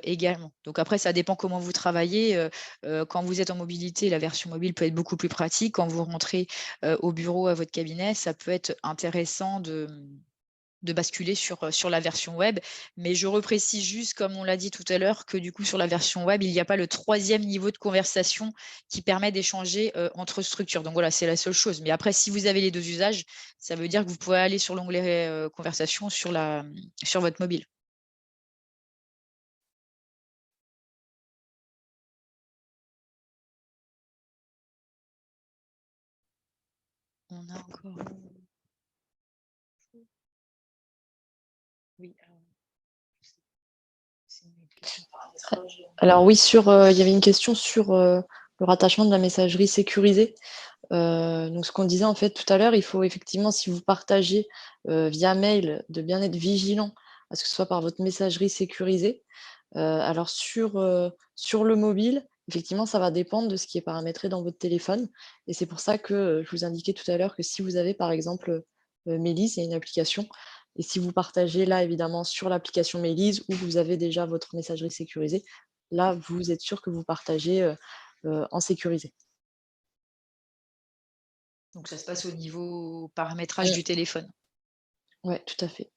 également. Donc après, ça dépend comment vous travaillez. Quand vous êtes en mobilité, la version mobile peut être beaucoup plus pratique. Quand vous rentrez au bureau, à votre cabinet, ça peut être intéressant de basculer sur la version web. Mais je reprécise juste, comme on l'a dit tout à l'heure, que du coup, sur la version web, il n'y a pas le 3e niveau de conversation qui permet d'échanger entre structures. Donc voilà, c'est la seule chose. Mais après, si vous avez les 2 usages, ça veut dire que vous pouvez aller sur l'onglet conversation sur votre mobile. On a encore... Oui,
Alors oui, il y avait une question sur le rattachement de la messagerie sécurisée. Donc ce qu'on disait en fait tout à l'heure, il faut effectivement, si vous partagez via mail, de bien être vigilant à ce que ce soit par votre messagerie sécurisée. Alors sur le mobile, effectivement, ça va dépendre de ce qui est paramétré dans votre téléphone, et c'est pour ça que je vous indiquais tout à l'heure que si vous avez par exemple Mailise, il y a une application, et si vous partagez là évidemment sur l'application Mailise où vous avez déjà votre messagerie sécurisée, là vous êtes sûr que vous partagez en sécurisé.
Donc ça se passe au niveau paramétrage du téléphone.
Ouais, tout à fait.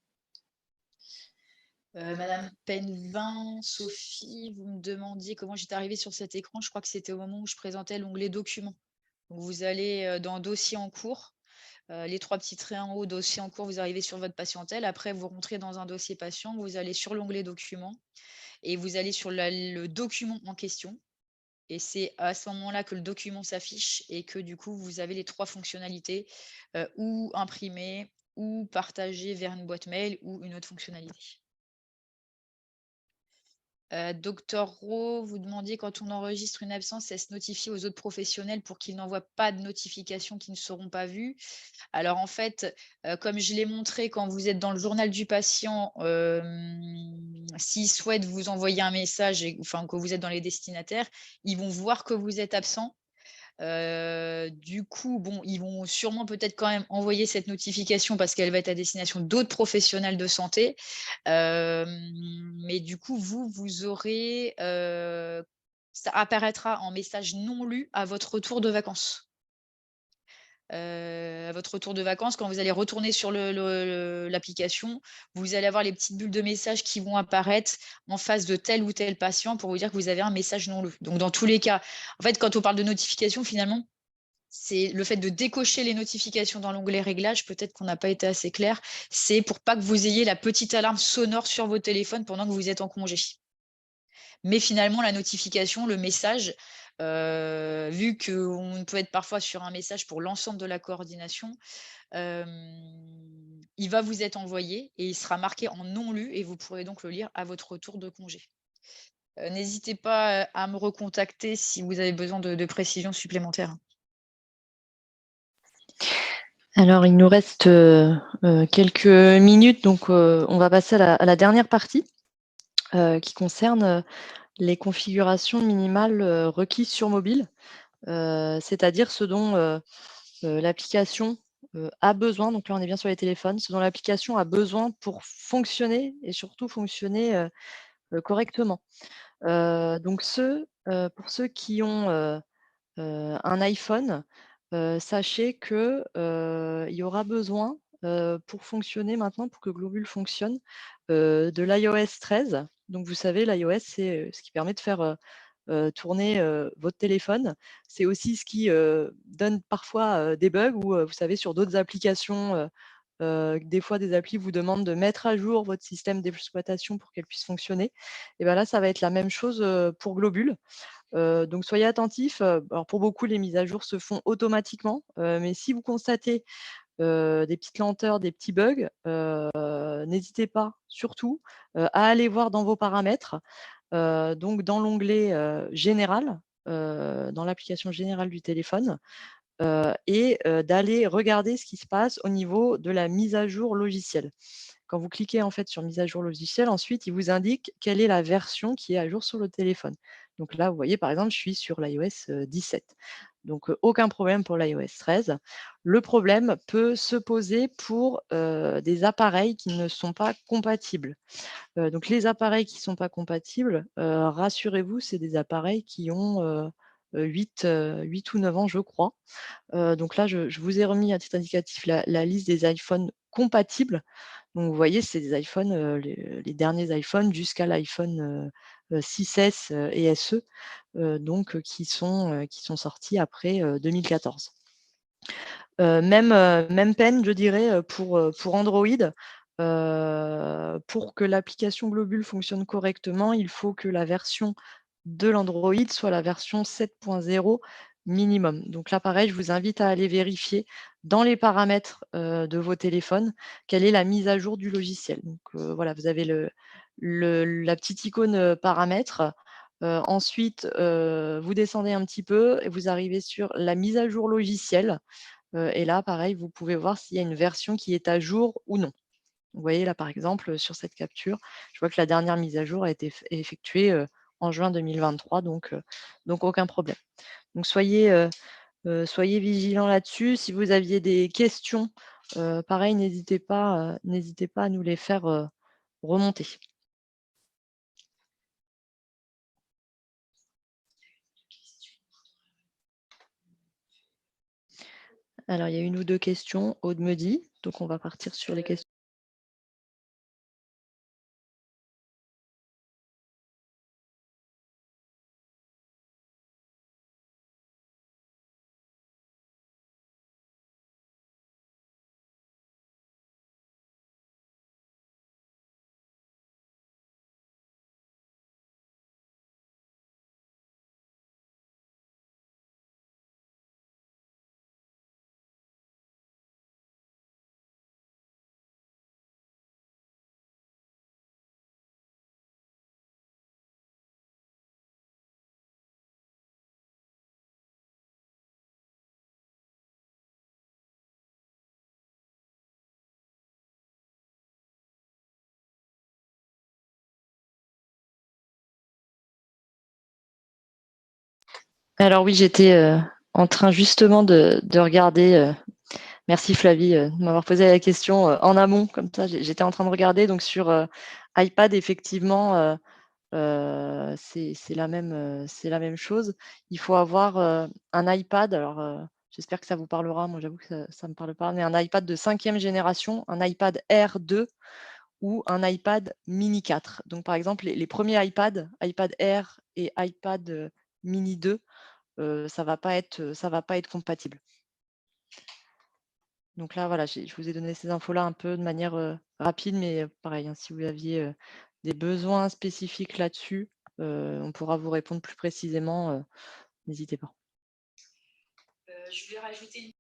Madame Penvin, Sophie, vous me demandiez comment j'étais arrivée sur cet écran. Je crois que c'était au moment où je présentais l'onglet documents. Donc vous allez dans dossier en cours, les 3 petits traits en haut, dossier en cours, vous arrivez sur votre patientèle. Après, vous rentrez dans un dossier patient, vous allez sur l'onglet documents et vous allez sur le document en question. Et c'est à ce moment-là que le document s'affiche et que du coup, vous avez les 3 fonctionnalités, ou imprimer, ou partager vers une boîte mail, ou une autre fonctionnalité. Docteur Rowe, vous demandiez quand on enregistre une absence, elle se notifie aux autres professionnels pour qu'ils n'envoient pas de notifications qui ne seront pas vues. Alors en fait, comme je l'ai montré, quand vous êtes dans le journal du patient, s'ils souhaitent vous envoyer un message, que vous êtes dans les destinataires, ils vont voir que vous êtes absent. Du coup, bon, ils vont sûrement peut-être quand même envoyer cette notification parce qu'elle va être à destination d'autres professionnels de santé. Mais du coup, vous aurez, ça apparaîtra en message non lu à votre retour de vacances. À votre retour de vacances, quand vous allez retourner sur l'application, vous allez avoir les petites bulles de messages qui vont apparaître en face de tel ou tel patient pour vous dire que vous avez un message non lu. Donc dans tous les cas, en fait, quand on parle de notification, finalement, c'est le fait de décocher les notifications dans l'onglet réglages, peut-être qu'on n'a pas été assez clair, c'est pour pas que vous ayez la petite alarme sonore sur vos téléphones pendant que vous êtes en congé. Mais finalement, la notification, le message, vu qu'on peut être parfois sur un message pour l'ensemble de la coordination, il va vous être envoyé et il sera marqué en non lu et vous pourrez donc le lire à votre retour de congé. N'hésitez pas à me recontacter si vous avez besoin de précisions supplémentaires.
Alors, il nous reste quelques minutes, donc on va passer à la dernière partie qui concerne les configurations minimales requises sur mobile, c'est-à-dire ce dont l'application a besoin, donc là on est bien sur les téléphones, ce dont l'application a besoin pour fonctionner et surtout fonctionner correctement. Donc pour ceux qui ont un iPhone, sachez que, il y aura besoin, pour fonctionner maintenant, pour que Globule fonctionne, de l'iOS 13. Donc vous savez, l'iOS, c'est, ce qui permet de faire, tourner, votre téléphone. C'est aussi ce qui, donne parfois, des bugs ou, vous savez, sur d'autres applications, des fois des applis vous demandent de mettre à jour votre système d'exploitation pour qu'elle puisse fonctionner. Et ben là, ça va être la même chose, pour Globule. Donc soyez attentifs, alors pour beaucoup, les mises à jour se font automatiquement, mais si vous constatez, des petites lenteurs, des petits bugs, n'hésitez pas surtout, à aller voir dans vos paramètres, donc dans l'onglet, général, dans l'application générale du téléphone, et d'aller regarder ce qui se passe au niveau de la mise à jour logicielle. Quand vous cliquez en fait sur mise à jour logicielle, ensuite, il vous indique quelle est la version qui est à jour sur le téléphone. Donc là, vous voyez, par exemple, je suis sur l'iOS 17. Donc, aucun problème pour l'iOS 13. Le problème peut se poser pour des appareils qui ne sont pas compatibles. Donc, les appareils qui ne sont pas compatibles, rassurez-vous, c'est des appareils qui ont 8 ou 9 ans, je crois. Donc là, je vous ai remis à titre indicatif la liste des iPhones compatibles. Donc vous voyez, c'est des iPhones, les derniers iPhones jusqu'à l'iPhone 6S et SE, donc qui sont sortis après 2014. Même peine, je dirais, pour Android. Pour que l'application Globule fonctionne correctement, il faut que la version de l'Android soit la version 7.0 minimum. Donc là, pareil, je vous invite à aller vérifier dans les paramètres de vos téléphones quelle est la mise à jour du logiciel. Donc voilà, vous avez la petite icône paramètres. Ensuite, vous descendez un petit peu et vous arrivez sur la mise à jour logicielle. Et là, pareil, vous pouvez voir s'il y a une version qui est à jour ou non. Vous voyez là, par exemple, sur cette capture, je vois que la dernière mise à jour a été effectuée en juin 2023, donc aucun problème. Donc soyez vigilants là-dessus. Si vous aviez des questions, pareil, n'hésitez pas à nous les faire remonter. Alors, il y a une ou deux questions, Aude me dit, donc on va partir sur les questions. Alors oui, j'étais en train justement de regarder. Merci Flavie de m'avoir posé la question en amont, comme ça j'étais en train de regarder. Donc sur iPad, effectivement, c'est la même chose. Il faut avoir un iPad. Alors j'espère que ça vous parlera. Moi, j'avoue que ça me parle pas. Mais un iPad de 5e génération, un iPad Air 2 ou un iPad Mini 4. Donc par exemple, les premiers iPad Air et iPad Mini 2, ça va pas être compatible. Donc là, voilà, je vous ai donné ces infos-là un peu de manière, rapide, mais pareil, hein, si vous aviez, des besoins spécifiques là-dessus, on pourra vous répondre plus précisément, n'hésitez pas.
Je voulais rajouter.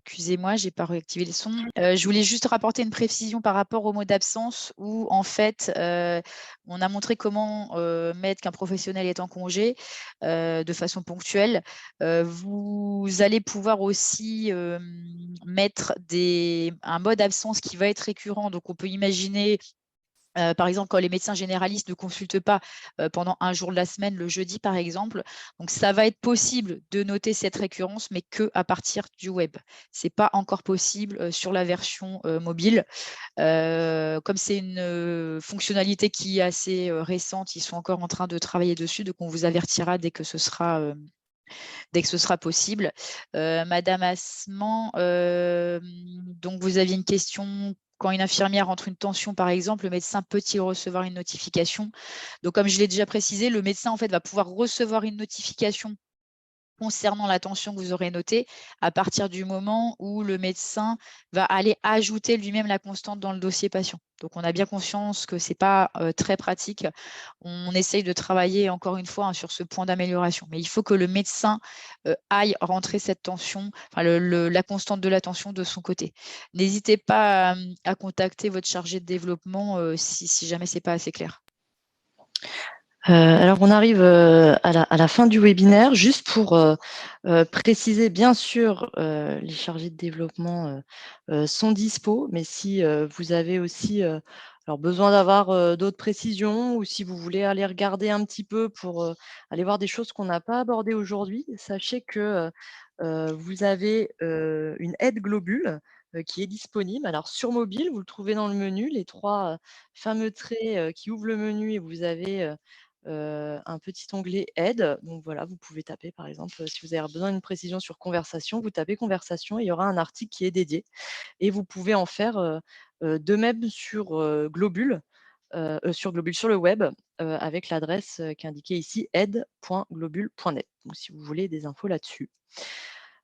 Excusez-moi, j'ai pas réactivé le son. Je voulais juste rapporter une précision par rapport au mot d'absence où en fait, on a montré comment, mettre qu'un professionnel est en congé, de façon ponctuelle. Vous allez pouvoir aussi, mettre un mode d'absence qui va être récurrent. Donc on peut imaginer, par exemple, quand les médecins généralistes ne consultent pas, pendant un jour de la semaine, le jeudi par exemple. Donc ça va être possible de noter cette récurrence, mais qu'à partir du web. C'est pas encore possible, sur la version, mobile. Comme c'est une, fonctionnalité qui est assez, récente, ils sont encore en train de travailler dessus, donc on vous avertira dès que ce sera possible. Madame Assement, donc vous aviez une question. Quand une infirmière entre une tension, par exemple, le médecin peut-il recevoir une notification? Donc, comme je l'ai déjà précisé, le médecin en fait, va pouvoir recevoir une notification concernant la tension que vous aurez notée, à partir du moment où le médecin va aller ajouter lui-même la constante dans le dossier patient. Donc, on a bien conscience que ce n'est pas très pratique. On essaye de travailler encore une fois, hein, sur ce point d'amélioration. Mais il faut que le médecin aille rentrer cette tension, enfin, la constante de la tension de son côté. N'hésitez pas à contacter votre chargé de développement si jamais ce n'est pas assez clair.
Alors on arrive, à la fin du webinaire. Juste pour, préciser, bien sûr, les chargés de développement, sont dispo, mais si, vous avez aussi, alors besoin d'avoir, d'autres précisions, ou si vous voulez aller regarder un petit peu pour, aller voir des choses qu'on n'a pas abordées aujourd'hui, sachez que, vous avez, une aide Globule, qui est disponible. Alors sur mobile, vous le trouvez dans le menu, les 3 fameux traits, qui ouvrent le menu, et vous avez, un petit onglet aide. Donc voilà, vous pouvez taper par exemple, si vous avez besoin d'une précision sur conversation, vous tapez conversation, et il y aura un article qui est dédié, et vous pouvez en faire, de même sur, Globule, sur le web, avec l'adresse, qui est indiquée ici, aide.globule.net. Donc si vous voulez des infos là-dessus.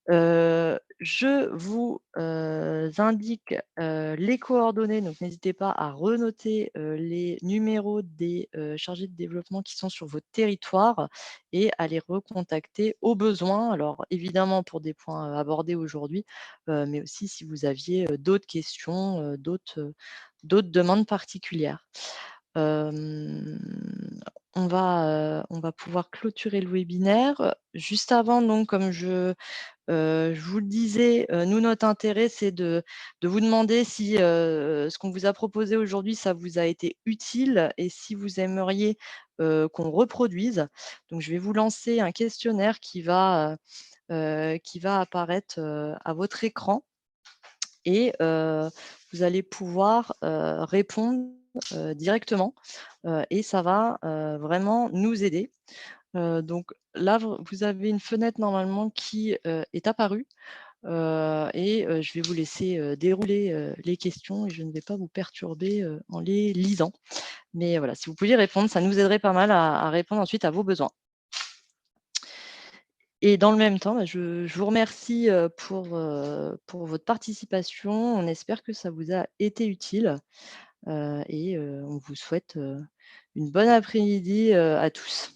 Je vous, indique, les coordonnées, donc n'hésitez pas à renoter, les numéros des, chargés de développement qui sont sur votre territoire, et à les recontacter au besoin. Alors évidemment pour des points, abordés aujourd'hui, mais aussi si vous aviez, d'autres questions, d'autres demandes particulières. Hem, on va pouvoir clôturer le webinaire. Juste avant, donc, comme je vous le disais, nous, notre intérêt, c'est de vous demander si, ce qu'on vous a proposé aujourd'hui, ça vous a été utile, et si vous aimeriez, qu'on reproduise. Donc je vais vous lancer un questionnaire qui va apparaître, à votre écran, et vous allez pouvoir, répondre, directement, et ça va, vraiment nous aider. Donc là, vous avez une fenêtre normalement qui, est apparue, et je vais vous laisser, dérouler, les questions, et je ne vais pas vous perturber, en les lisant. Mais voilà, si vous pouviez répondre, ça nous aiderait pas mal à répondre ensuite à vos besoins. Et dans le même temps, bah, je vous remercie, pour votre participation. On espère que ça vous a été utile, et on vous souhaite, une bonne après-midi, à tous.